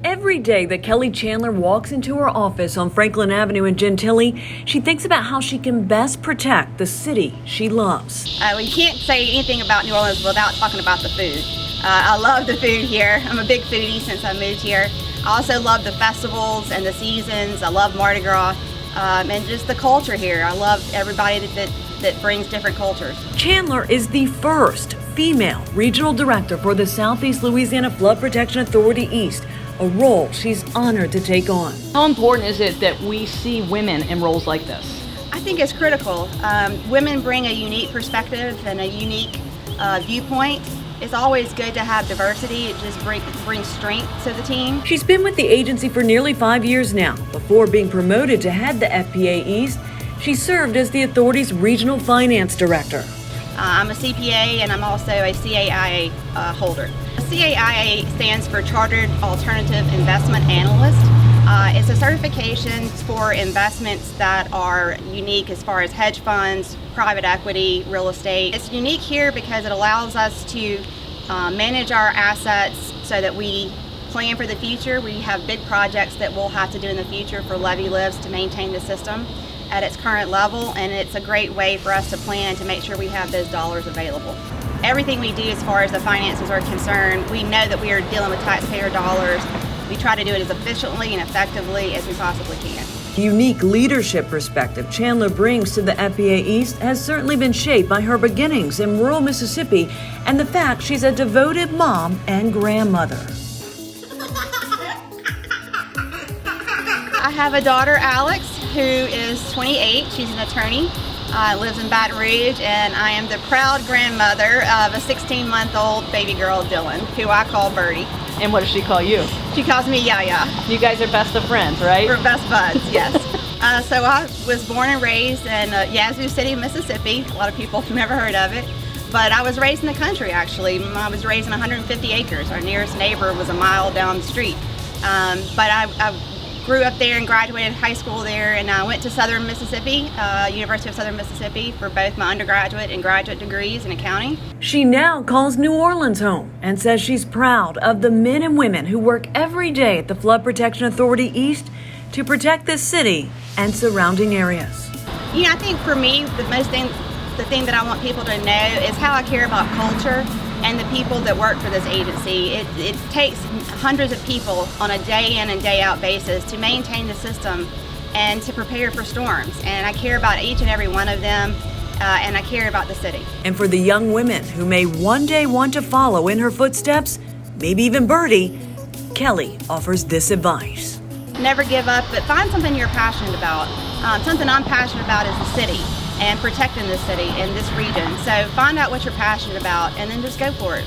Every day that Kelli Chandler walks into her office on Franklin Avenue in Gentilly, she thinks about how she can best protect the city she loves. We can't say anything about New Orleans without talking about the food. I love the food here. I'm a big foodie since I moved here. I also love the festivals and the seasons. I love Mardi Gras and just the culture here. I love everybody that brings different cultures. Chandler is the first female regional director for the Southeast Louisiana Flood Protection Authority East, a role she's honored to take on. How important is it that we see women in roles like this? I think it's critical. Women bring a unique perspective and a unique viewpoint. It's always good to have diversity. It just brings strength to the team. She's been with the agency for nearly 5 years now. Before being promoted to head the FPA East, she served as the authority's regional finance director. I'm a CPA and I'm also a CAIA holder. CAIA stands for Chartered Alternative Investment Analyst. It's a certification for investments that are unique as far as hedge funds, private equity, real estate. It's unique here because it allows us to manage our assets so that we plan for the future. We have big projects that we'll have to do in the future for levee lifts to maintain the system at its current level, and it's a great way for us to plan to make sure we have those dollars available. Everything we do as far as the finances are concerned, we know that we are dealing with taxpayer dollars. We try to do it as efficiently and effectively as we possibly can. The unique leadership perspective Chandler brings to the FPA East has certainly been shaped by her beginnings in rural Mississippi and the fact she's a devoted mom and grandmother. I have a daughter, Alex, who is 28. She's an attorney, lives in Baton Rouge, and I am the proud grandmother of a 16-month-old baby girl, Dylan, who I call Birdie. And what does she call you? She calls me Yaya. You guys are best of friends, right? We're best buds, yes. So I was born and raised in Yazoo City, Mississippi. A lot of people have never heard of it. But I was raised in the country, actually. I was raised in 150 acres. Our nearest neighbor was a mile down the street. But I grew up there and graduated high school there, and I went to Southern Mississippi, University of Southern Mississippi, for both my undergraduate and graduate degrees in accounting. She now calls New Orleans home and says she's proud of the men and women who work every day at the Flood Protection Authority East to protect this city and surrounding areas. You know, I think for me, the thing that I want people to know is how I care about culture and the people that work for this agency. It takes hundreds of people on a day in and day out basis to maintain the system and to prepare for storms. And I care about each and every one of them, and I care about the city. And for the young women who may one day want to follow in her footsteps, maybe even Birdie, Kelli offers this advice. Never give up, but find something you're passionate about. Something I'm passionate about is the city and protecting the city in this region. So find out what you're passionate about and then just go for it.